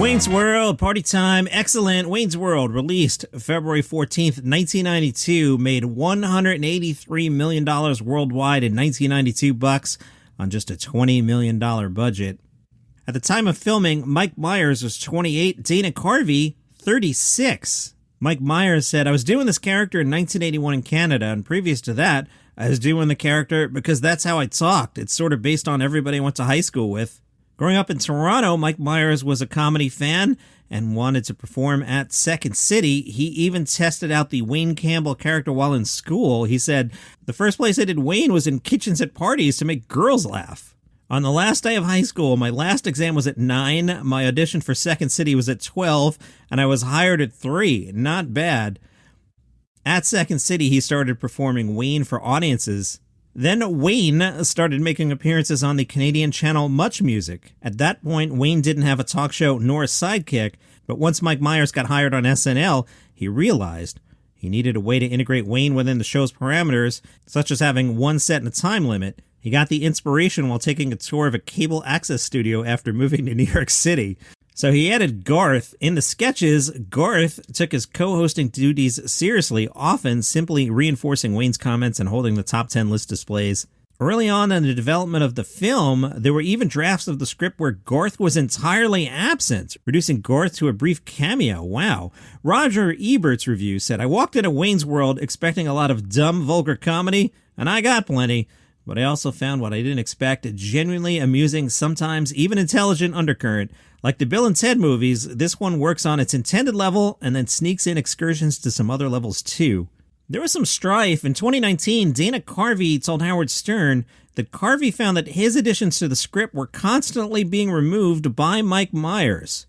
Wayne's World, party time, excellent. Wayne's World, released February 14th, 1992, made $183 million worldwide in 1992 bucks on just a $20 million budget. At the time of filming, Mike Myers was 28, Dana Carvey, 36. Mike Myers said, "I was doing this character in 1981 in Canada, and previous to that, I was doing the character because that's how I talked. It's sort of based on everybody I went to high school with." Growing up in Toronto, Mike Myers was a comedy fan and wanted to perform at Second City. He even tested out the Wayne Campbell character while in school. He said, "The first place I did Wayne was in kitchens at parties to make girls laugh." On the last day of high school, my last exam was at 9, my audition for Second City was at 12, and I was hired at 3. Not bad. At Second City, he started performing Wayne for audiences. Then Wayne started making appearances on the Canadian channel Much Music. At that point, Wayne didn't have a talk show nor a sidekick, but once Mike Myers got hired on SNL, he realized he needed a way to integrate Wayne within the show's parameters, such as having one set and a time limit. He got the inspiration while taking a tour of a cable access studio after moving to New York City. So he added Garth. In the sketches, Garth took his co-hosting duties seriously, often simply reinforcing Wayne's comments and holding the top 10 list displays. Early on in the development of the film, there were even drafts of the script where Garth was entirely absent, reducing Garth to a brief cameo. Wow. Roger Ebert's review said, "I walked into Wayne's World expecting a lot of dumb, vulgar comedy, and I got plenty. But I also found what I didn't expect, a genuinely amusing, sometimes even intelligent undercurrent. Like the Bill and Ted movies, this one works on its intended level and then sneaks in excursions to some other levels too." There was some strife. In 2019, Dana Carvey told Howard Stern that Carvey found that his additions to the script were constantly being removed by Mike Myers.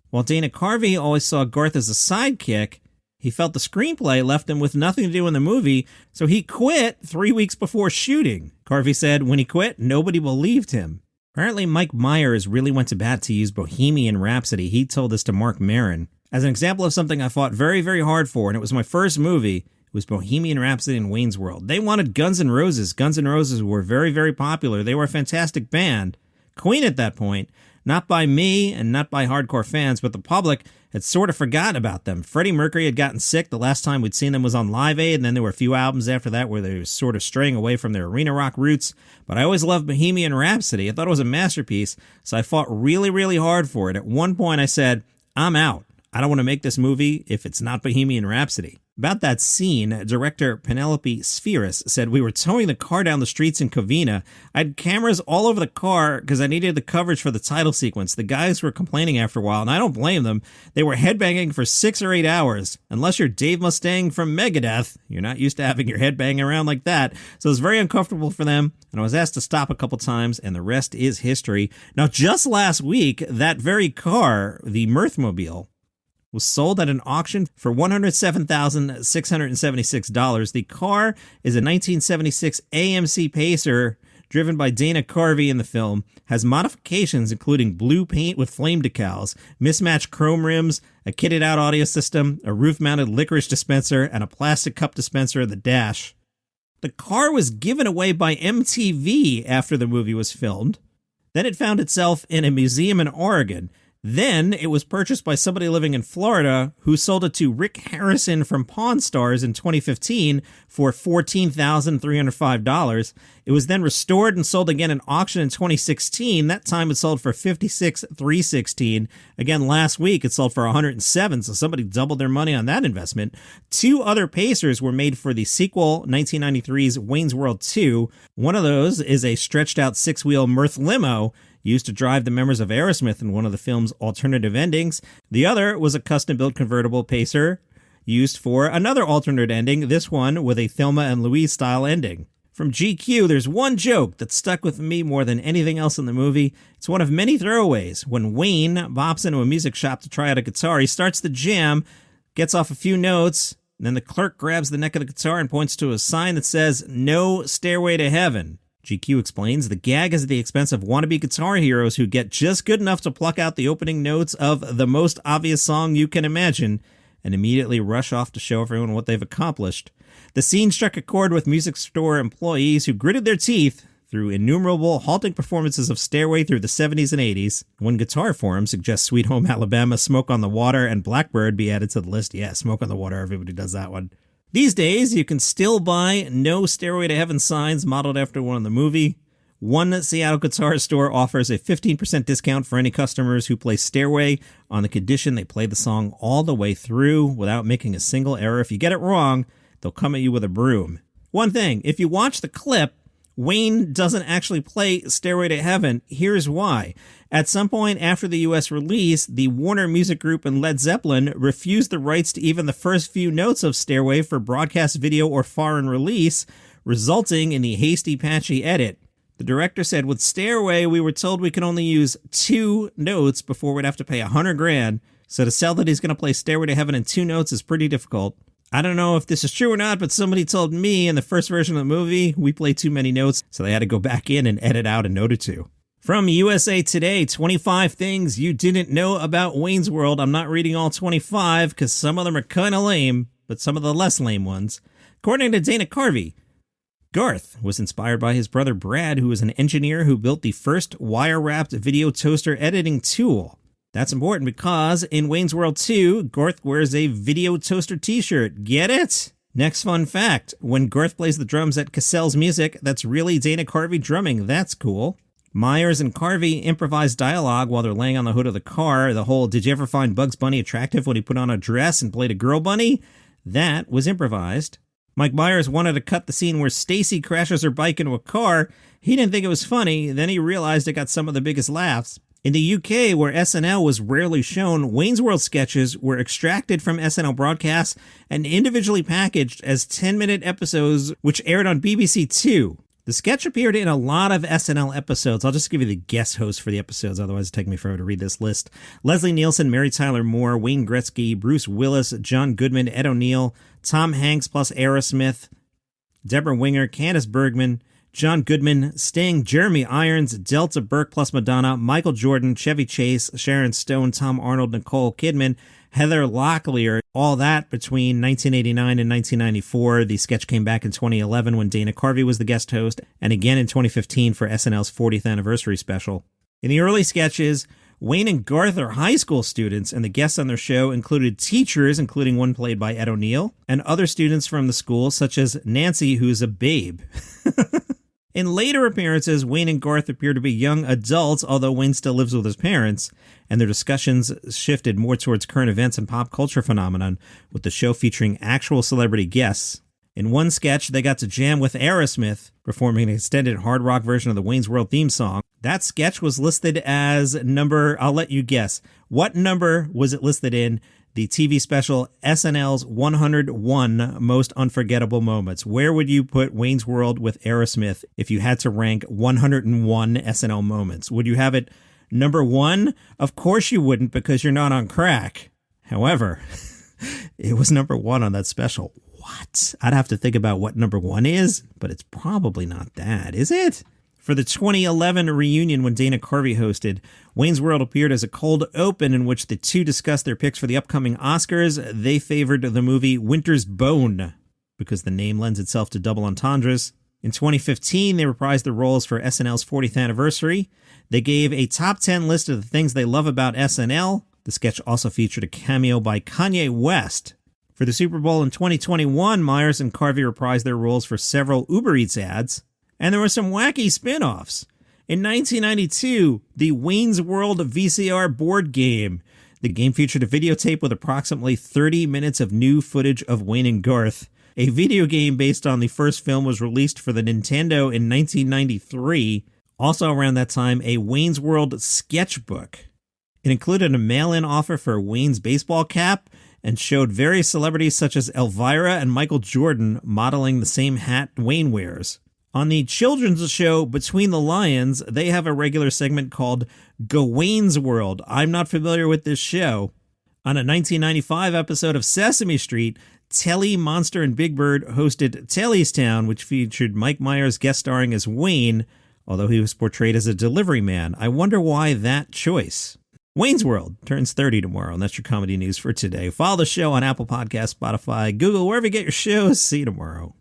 While Dana Carvey always saw Garth as a sidekick, he felt the screenplay left him with nothing to do in the movie, so he quit 3 weeks before shooting. Carvey said when he quit, nobody believed him. Apparently, Mike Myers really went to bat to use Bohemian Rhapsody. He told this to Marc Maron. "As an example of something I fought very, very hard for, and it was my first movie, it was Bohemian Rhapsody and Wayne's World. They wanted Guns N' Roses. Guns N' Roses were very, very popular. They were a fantastic band. Queen at that point, not by me and not by hardcore fans, but the public had sort of forgotten about them. Freddie Mercury had gotten sick. The last time we'd seen them was on Live Aid, and then there were a few albums after that where they were sort of straying away from their arena rock roots. But I always loved Bohemian Rhapsody. I thought it was a masterpiece, so I fought really, really hard for it. At one point I said, I'm out. I don't want to make this movie if it's not Bohemian Rhapsody." About that scene, director Penelope Spheris said, "We were towing the car down the streets in Covina. I had cameras all over the car because I needed the coverage for the title sequence. The guys were complaining after a while, and I don't blame them. They were headbanging for 6 or 8 hours. Unless you're Dave Mustaine from Megadeth, you're not used to having your head banging around like that. So it was very uncomfortable for them, and I was asked to stop a couple times, and the rest is history." Now, just last week, that very car, the Mirthmobile, was sold at an auction for $107,676. The car is a 1976 AMC Pacer driven by Dana Carvey in the film, has modifications including blue paint with flame decals, mismatched chrome rims, a kitted out audio system, a roof-mounted licorice dispenser, and a plastic cup dispenser in the dash. The car was given away by MTV after the movie was filmed. Then it found itself in a museum in Oregon. Then it was purchased by somebody living in Florida who sold it to Rick Harrison from Pawn Stars in 2015 for $14,305. It was then restored and sold again at auction in 2016. That time it sold for $56,316. Again, last week it sold for $107, so somebody doubled their money on that investment. 2 other Pacers were made for the sequel, 1993's Wayne's World 2. One of those is a stretched-out 6-wheel Mirth limo used to drive the members of Aerosmith in one of the film's alternative endings. The other was a custom-built convertible Pacer used for another alternate ending, this one with a Thelma and Louise-style ending. From GQ, there's one joke that stuck with me more than anything else in the movie. It's one of many throwaways. When Wayne bops into a music shop to try out a guitar, he starts the jam, gets off a few notes, and then the clerk grabs the neck of the guitar and points to a sign that says, "No Stairway to Heaven." GQ explains the gag is at the expense of wannabe guitar heroes who get just good enough to pluck out the opening notes of the most obvious song you can imagine and immediately rush off to show everyone what they've accomplished. The scene struck a chord with music store employees who gritted their teeth, through innumerable halting performances of Stairway through the 70s and 80s. One Guitar Forum suggests Sweet Home Alabama, Smoke on the Water, and Blackbird be added to the list. Yeah, Smoke on the Water, everybody does that one. These days, you can still buy no Stairway to Heaven signs modeled after one in the movie. One Seattle guitar store offers a 15% discount for any customers who play Stairway on the condition they play the song all the way through without making a single error. If you get it wrong, they'll come at you with a broom. One thing, if you watch the clip, Wayne doesn't actually play Stairway to Heaven. Here's why. At some point after the US release, the Warner Music Group and Led Zeppelin refused the rights to even the first few notes of Stairway for broadcast video or foreign release, resulting in the hasty, patchy edit. The director said, with Stairway, we were told we could only use 2 notes before we'd have to pay $100,000. So to sell that he's going to play Stairway to Heaven in 2 notes is pretty difficult. I don't know if this is true or not, but somebody told me in the first version of the movie, we played too many notes, so they had to go back in and edit out a note or 2. From USA Today, 25 things you didn't know about Wayne's World. I'm not reading all 25 because some of them are kind of lame, but some of the less lame ones. According to Dana Carvey, Garth was inspired by his brother Brad, who was an engineer who built the first wire-wrapped video toaster editing tool. That's important because in Wayne's World 2, Garth wears a video toaster t-shirt. Get it? Next fun fact, when Garth plays the drums at Cassell's Music, that's really Dana Carvey drumming. That's cool. Myers and Carvey improvised dialogue while they're laying on the hood of the car. The whole, did you ever find Bugs Bunny attractive when he put on a dress and played a girl bunny? That was improvised. Mike Myers wanted to cut the scene where Stacy crashes her bike into a car. He didn't think it was funny, then he realized it got some of the biggest laughs. In the UK, where SNL was rarely shown, Wayne's World sketches were extracted from SNL broadcasts and individually packaged as 10-minute episodes, which aired on BBC Two. The sketch appeared in a lot of SNL episodes. I'll just give you the guest hosts for the episodes, otherwise it'll take me forever to read this list. Leslie Nielsen, Mary Tyler Moore, Wayne Gretzky, Bruce Willis, John Goodman, Ed O'Neill, Tom Hanks plus Aerosmith, Deborah Winger, Candice Bergman, John Goodman, Sting, Jeremy Irons, Delta Burke plus Madonna, Michael Jordan, Chevy Chase, Sharon Stone, Tom Arnold, Nicole Kidman, Heather Locklear, all that between 1989 and 1994. The sketch came back in 2011 when Dana Carvey was the guest host, and again in 2015 for SNL's 40th anniversary special. In the early sketches, Wayne and Garth are high school students, and the guests on their show included teachers, including one played by Ed O'Neill, and other students from the school, such as Nancy, who's a babe. In later appearances, Wayne and Garth appear to be young adults, although Wayne still lives with his parents, and their discussions shifted more towards current events and pop culture phenomenon, with the show featuring actual celebrity guests. In one sketch, they got to jam with Aerosmith, performing an extended hard rock version of the Wayne's World theme song. That sketch was listed as number, I'll let you guess. What number was it listed in? The TV special SNL's 101 Most Unforgettable Moments. Where would you put Wayne's World with Aerosmith if you had to rank 101 SNL moments? Would you have it number 1? Of course you wouldn't, because you're not on crack. However, it was number 1 on that special. What? I'd have to think about what number 1 is, but it's probably not that, is it? For the 2011 reunion when Dana Carvey hosted, Wayne's World appeared as a cold open in which the two discussed their picks for the upcoming Oscars. They favored the movie Winter's Bone because the name lends itself to double entendres. In 2015, they reprised their roles for SNL's 40th anniversary. They gave a top 10 list of the things they love about SNL. The sketch also featured a cameo by Kanye West. For the Super Bowl in 2021, Myers and Carvey reprised their roles for several Uber Eats ads. And there were some wacky spin-offs. In 1992, the Wayne's World VCR board game. The game featured a videotape with approximately 30 minutes of new footage of Wayne and Garth. A video game based on the first film was released for the Nintendo in 1993. Also around that time, a Wayne's World sketchbook. It included a mail-in offer for Wayne's baseball cap and showed various celebrities such as Elvira and Michael Jordan modeling the same hat Wayne wears. On the children's show Between the Lions, they have a regular segment called Wayne's World. I'm not familiar with this show. On a 1995 episode of Sesame Street, Telly, Monster, and Big Bird hosted Telly's Town, which featured Mike Myers guest starring as Wayne, although he was portrayed as a delivery man. I wonder why that choice. Wayne's World turns 30 tomorrow, and that's your comedy news for today. Follow the show on Apple Podcasts, Spotify, Google, wherever you get your shows. See you tomorrow.